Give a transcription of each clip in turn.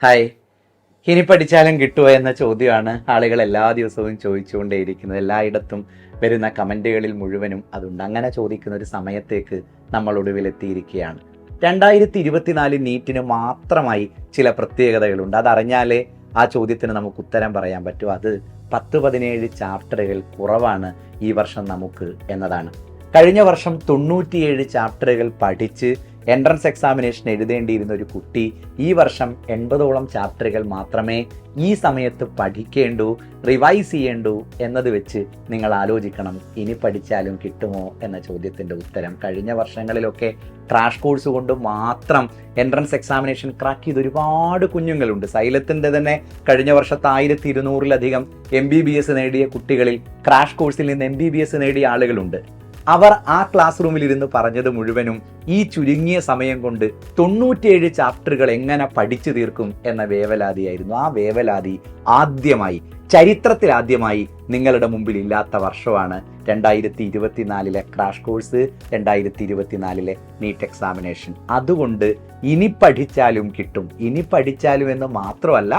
Hi. ഇനി പഠിച്ചാലും കിട്ടുമോ എന്ന ചോദ്യമാണ് ആളുകൾ എല്ലാ ദിവസവും ചോദിച്ചുകൊണ്ടേയിരിക്കുന്നത്. എല്ലായിടത്തും വരുന്ന കമൻറ്റുകളിൽ മുഴുവനും അതുണ്ട്. അങ്ങനെ ചോദിക്കുന്ന ഒരു സമയത്തേക്ക് നമ്മൾ ഒടുവിലെത്തിയിരിക്കുകയാണ്. 2024 നീറ്റിന് മാത്രമായി ചില പ്രത്യേകതകളുണ്ട്. അതറിഞ്ഞാലേ ആ ചോദ്യത്തിന് നമുക്ക് ഉത്തരം പറയാൻ പറ്റൂ. അത് 10-17 ചാപ്റ്ററുകൾ കുറവാണ് ഈ വർഷം നമുക്ക് എന്നതാണ്. കഴിഞ്ഞ വർഷം 97 ചാപ്റ്ററുകൾ പഠിച്ച് എൻട്രൻസ് എക്സാമിനേഷൻ എഴുതേണ്ടിയിരുന്ന ഒരു കുട്ടി ഈ വർഷം 80ഓളം ചാപ്റ്ററുകൾ മാത്രമേ ഈ സമയത്ത് പഠിക്കേണ്ടൂ, റിവൈസ് ചെയ്യേണ്ടൂ എന്നത് വെച്ച് നിങ്ങൾ ആലോചിക്കണം, ഇനി പഠിച്ചാലും കിട്ടുമോ എന്ന ചോദ്യത്തിൻ്റെ ഉത്തരം. കഴിഞ്ഞ വർഷങ്ങളിലൊക്കെ ക്രാഷ് കോഴ്സ് കൊണ്ട് മാത്രം എൻട്രൻസ് എക്സാമിനേഷൻ ക്രാക്ക് ചെയ്ത് ഒരുപാട് കുഞ്ഞുങ്ങളുണ്ട്. സൈലത്തിൻ്റെ തന്നെ കഴിഞ്ഞ വർഷത്തെ 1200-ലധികം MBBS നേടിയ കുട്ടികളിൽ ക്രാഷ് കോഴ്സിൽ നിന്ന് MBBS നേടിയ ആളുകളുണ്ട്. അവർ ആ ക്ലാസ് റൂമിലിരുന്ന് പറഞ്ഞത് മുഴുവനും ഈ ചുരുങ്ങിയ സമയം കൊണ്ട് 97 ചാപ്റ്ററുകൾ എങ്ങനെ പഠിച്ചു തീർക്കും എന്ന വേവലാതിയായിരുന്നു. ആ വേവലാതി ചരിത്രത്തിൽ ആദ്യമായി നിങ്ങളുടെ മുമ്പിൽ ഇല്ലാത്ത വർഷമാണ് 2024 ക്രാഷ് കോഴ്സ്, 2024 നീറ്റ് എക്സാമിനേഷൻ. അതുകൊണ്ട് ഇനി പഠിച്ചാലും കിട്ടും. ഇനി പഠിച്ചാലും എന്ന് മാത്രമല്ല,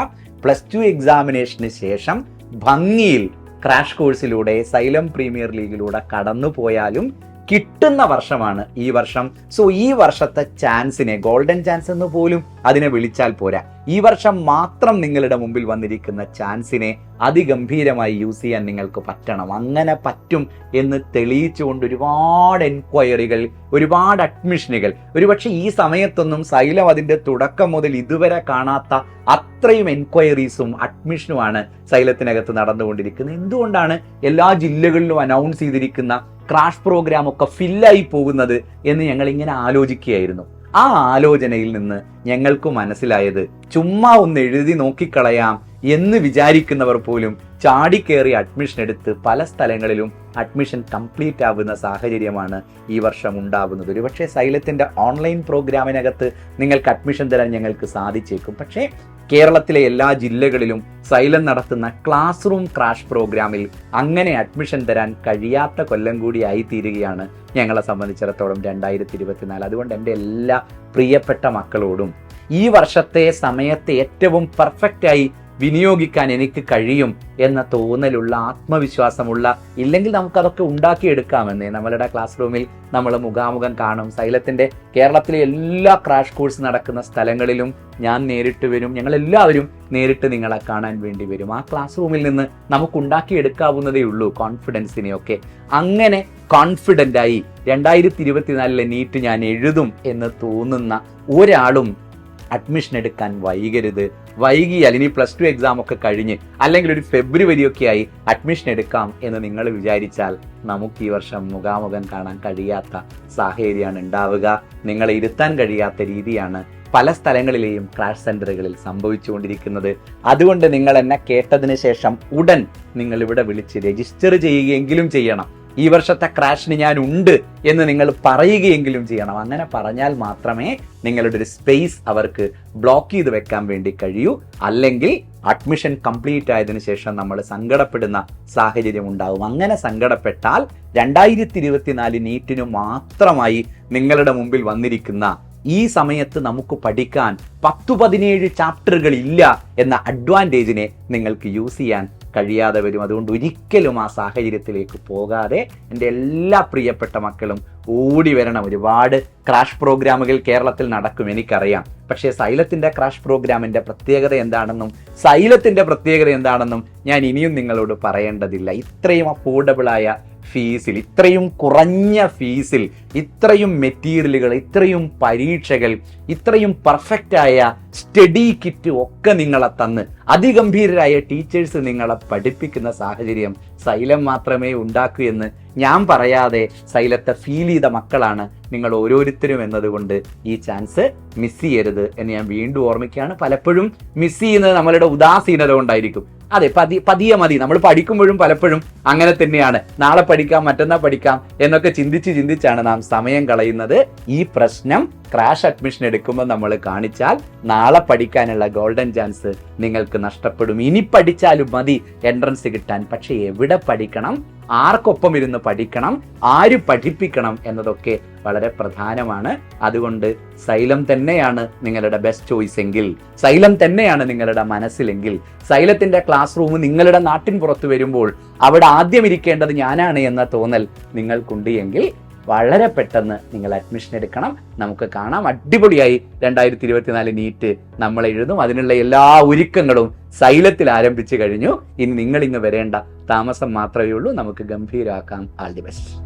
+2 എക്സാമിനേഷന് ശേഷം ഭംഗിയിൽ ക്രാഷ് കോഴ്സിലൂടെ സൈലം പ്രീമിയർ ലീഗിലൂടെ കടന്നു പോയാലും കിട്ടുന്ന വർഷമാണ് ഈ വർഷം. സോ ഈ വർഷത്തെ ചാൻസിനെ, ഗോൾഡൻ ചാൻസ് എന്ന് പോലും അതിനെ വിളിച്ചാൽ പോരാ, ഈ വർഷം മാത്രം നിങ്ങളുടെ മുമ്പിൽ വന്നിരിക്കുന്ന ചാൻസിനെ അതിഗംഭീരമായി യൂസ് ചെയ്യാൻ നിങ്ങൾക്ക് പറ്റണം. അങ്ങനെ പറ്റും എന്ന് തെളിയിച്ചുകൊണ്ട് ഒരുപാട് എൻക്വയറികൾ, ഒരുപാട് അഡ്മിഷനുകൾ, ഒരുപക്ഷെ ഈ സമയത്തൊന്നും സൈലം അതിൻ്റെ തുടക്കം മുതൽ ഇതുവരെ കാണാത്ത അത്രയും എൻക്വയറീസും അഡ്മിഷനുമാണ് സൈലത്തിനകത്ത് നടന്നുകൊണ്ടിരിക്കുന്നത്. എന്തുകൊണ്ടാണ് എല്ലാ ജില്ലകളിലും അനൗൺസ് ചെയ്തിരിക്കുന്ന ക്രാഷ് പ്രോഗ്രാം ഒക്കെ ഫില്ലായി പോകുന്നത് എന്ന് ഞങ്ങൾ ഇങ്ങനെ ആലോചിക്കുകയായിരുന്നു. ആ ആലോചനയിൽ നിന്ന് ഞങ്ങൾക്ക് മനസ്സിലായത്, ചുമ്മാ ഒന്ന് എഴുതി നോക്കിക്കളയാം എന്ന് വിചാരിക്കുന്നവർ പോലും ചാടിക്കേറി അഡ്മിഷൻ എടുത്ത് പല സ്ഥലങ്ങളിലും അഡ്മിഷൻ കംപ്ലീറ്റ് ആവുന്ന സാഹചര്യമാണ് ഈ വർഷം ഉണ്ടാവുന്നത്. ഒരുപക്ഷെ സൈലത്തിൻ്റെ ഓൺലൈൻ പ്രോഗ്രാമിനകത്ത് നിങ്ങൾക്ക് അഡ്മിഷൻ തരാൻ ഞങ്ങൾക്ക് സാധിച്ചേക്കും. പക്ഷേ കേരളത്തിലെ എല്ലാ ജില്ലകളിലും സൈലം നടത്തുന്ന ക്ലാസ് റൂം ക്രാഷ് പ്രോഗ്രാമിൽ അങ്ങനെ അഡ്മിഷൻ തരാൻ കഴിയാത്ത കൊല്ലം കൂടി ആയിത്തീരുകയാണ് ഞങ്ങളെ സംബന്ധിച്ചിടത്തോളം 2024. അതുകൊണ്ട് എൻ്റെ എല്ലാ പ്രിയപ്പെട്ട മക്കളോടും ഈ വർഷത്തെ സമയത്തെ ഏറ്റവും പെർഫെക്റ്റായി വിനിയോഗിക്കാൻ എനിക്ക് കഴിയും എന്ന തോന്നലുള്ള, ആത്മവിശ്വാസമുള്ള, ഇല്ലെങ്കിൽ നമുക്കതൊക്കെ ഉണ്ടാക്കിയെടുക്കാമെന്നേ. നമ്മളുടെ ക്ലാസ് റൂമിൽ നമ്മൾ മുഖാമുഖം കാണും. സൈലത്തിൻ്റെ കേരളത്തിലെ എല്ലാ ക്രാഷ് കോഴ്സ് നടക്കുന്ന സ്ഥലങ്ങളിലും ഞാൻ നേരിട്ട് വരും. ഞങ്ങളെല്ലാവരും നേരിട്ട് നിങ്ങളെ കാണാൻ വേണ്ടി വരും. ആ ക്ലാസ് റൂമിൽ നിന്ന് നമുക്ക് ഉണ്ടാക്കിയെടുക്കാവുന്നതേ ഉള്ളൂ കോൺഫിഡൻസിനെയൊക്കെ. അങ്ങനെ കോൺഫിഡൻ്റായി 2024 നീറ്റ് ഞാൻ എഴുതും എന്ന് തോന്നുന്ന ഒരാളും അഡ്മിഷൻ എടുക്കാൻ വൈകരുത്. വൈകിയാൽ ഇനി +2 എക്സാം ഒക്കെ കഴിഞ്ഞ് അല്ലെങ്കിൽ ഒരു ഫെബ്രുവരി ഒക്കെ ആയി അഡ്മിഷൻ എടുക്കാം എന്ന് നിങ്ങൾ വിചാരിച്ചാൽ നമുക്ക് ഈ വർഷം മുഖാമുഖം കാണാൻ കഴിയാത്ത സാഹചര്യമാണ് ഉണ്ടാവുക. നിങ്ങളെ ഇരുത്താൻ കഴിയാത്ത രീതിയാണ് പല സ്ഥലങ്ങളിലെയും ക്രാഷ് സെന്ററുകളിൽ സംഭവിച്ചുകൊണ്ടിരിക്കുന്നത്. അതുകൊണ്ട് നിങ്ങൾ എന്നെ കേട്ടതിന് ശേഷം ഉടൻ നിങ്ങൾ ഇവിടെ വിളിച്ച് രജിസ്റ്റർ ചെയ്യുകയെങ്കിലും ചെയ്യണം. ഈ വർഷത്തെ ക്രാഷിന് ഞാൻ ഉണ്ട് എന്ന് നിങ്ങൾ പറയുകയെങ്കിലും ചെയ്യണം. അങ്ങനെ പറഞ്ഞാൽ മാത്രമേ നിങ്ങളുടെ ഒരു സ്പേസ് അവർക്ക് ബ്ലോക്ക് ചെയ്ത് വെക്കാൻ വേണ്ടി കഴിയൂ. അല്ലെങ്കിൽ അഡ്മിഷൻ കംപ്ലീറ്റ് ആയതിനു ശേഷം നമ്മൾ സങ്കടപ്പെടുന്ന സാഹചര്യം ഉണ്ടാവും. അങ്ങനെ സങ്കടപ്പെട്ടാൽ 2024 നീറ്റിന് മാത്രമായി നിങ്ങളുടെ മുമ്പിൽ വന്നിരിക്കുന്ന ഈ സമയത്ത് നമുക്ക് പഠിക്കാൻ 10-17 ചാപ്റ്ററുകൾ ഇല്ല എന്ന അഡ്വാൻറ്റേജിനെ നിങ്ങൾക്ക് യൂസ് ചെയ്യാൻ കഴിയാതെ വരും. അതുകൊണ്ട് ഒരിക്കലും ആ സാഹചര്യത്തിലേക്ക് പോകാതെ എൻ്റെ എല്ലാ പ്രിയപ്പെട്ട മക്കളും ഓടി വരണം. ഒരുപാട് ക്രാഷ് പ്രോഗ്രാമുകൾ കേരളത്തിൽ നടക്കും, എനിക്കറിയാം. പക്ഷേ സൈലത്തിൻ്റെ ക്രാഷ് പ്രോഗ്രാമിൻ്റെ പ്രത്യേകത എന്താണെന്നും സൈലത്തിൻ്റെ പ്രത്യേകത എന്താണെന്നും ഞാൻ ഇനിയും നിങ്ങളോട് പറയേണ്ടതില്ല. ഇത്രയും അഫോർഡബിളായ ഫീസിൽ, ഇത്രയും കുറഞ്ഞ ഫീസിൽ, ഇത്രയും മെറ്റീരിയലുകൾ, ഇത്രയും പരീക്ഷകൾ, ഇത്രയും പെർഫെക്റ്റായ സ്റ്റഡി കിറ്റ് ഒക്കെ നിങ്ങളെ തന്ന് അതിഗംഭീരരായ ടീച്ചേഴ്സ് നിങ്ങളെ പഠിപ്പിക്കുന്ന സാഹചര്യം സൈലം മാത്രമേ ഉണ്ടാക്കൂ എന്ന് ഞാൻ പറയാതെ സൈലത്തെ ഫീൽ ചെയ്ത മക്കളാണ് നിങ്ങൾ ഓരോരുത്തരും എന്നതുകൊണ്ട് ഈ ചാൻസ് മിസ് ചെയ്യരുത് എന്ന് ഞാൻ വീണ്ടും ഓർമ്മിക്കുകയാണ്. പലപ്പോഴും മിസ് ചെയ്യുന്നത് നമ്മളുടെ ഉദാസീനത കൊണ്ടായിരിക്കും. അതെ, പതിയെ മതി. നമ്മൾ പഠിക്കുമ്പോഴും പലപ്പോഴും അങ്ങനെ തന്നെയാണ്. നാളെ പഠിക്കാം, മറ്റന്നാൾ പഠിക്കാം എന്നൊക്കെ ചിന്തിച്ചാണ് നാം സമയം കളയുന്നത്. ഈ പ്രശ്നം ക്രാഷ് അഡ്മിഷൻ എടുക്കുമ്പോൾ നമ്മൾ കാണിച്ചാൽ നാളെ പഠിക്കാനുള്ള ഗോൾഡൻ ചാൻസ് നിങ്ങൾക്ക് നഷ്ടപ്പെടും. ഇനി പഠിച്ചാലും മതി എൻട്രൻസ് കിട്ടാൻ. പക്ഷെ എവിടെ പഠിക്കണം, ആർക്കൊപ്പം ഇരുന്ന് പഠിക്കണം, ആര് പഠിപ്പിക്കണം എന്നതൊക്കെ വളരെ പ്രധാനമാണ്. അതുകൊണ്ട് സൈലം തന്നെയാണ് നിങ്ങളുടെ ബെസ്റ്റ് ചോയ്സ് എങ്കിൽ, സൈലം തന്നെയാണ് നിങ്ങളുടെ മനസ്സിലെങ്കിൽ, സൈലത്തിന്റെ ക്ലാസ് റൂം നിങ്ങളുടെ നാട്ടിൻ പുറത്ത് വരുമ്പോൾ അവിടെ ആദ്യം ഇരിക്കേണ്ടത് ഞാനാണ് എന്ന തോന്നൽ നിങ്ങൾക്കുണ്ട് എങ്കിൽ വളരെ പെട്ടെന്ന് നിങ്ങൾ അഡ്മിഷൻ എടുക്കണം. നമുക്ക് കാണാം. അടിപൊളിയായി 2024 നീറ്റ് നമ്മൾ എഴുതും. അതിനുള്ള എല്ലാ ഒരുക്കങ്ങളും സൈലത്തിൽ ആരംഭിച്ചു കഴിഞ്ഞു. ഇനി നിങ്ങൾ ഇങ്ങ് വരേണ്ട താമസം മാത്രമേ ഉള്ളൂ. നമുക്ക് ഗംഭീരാക്കാം. All the best.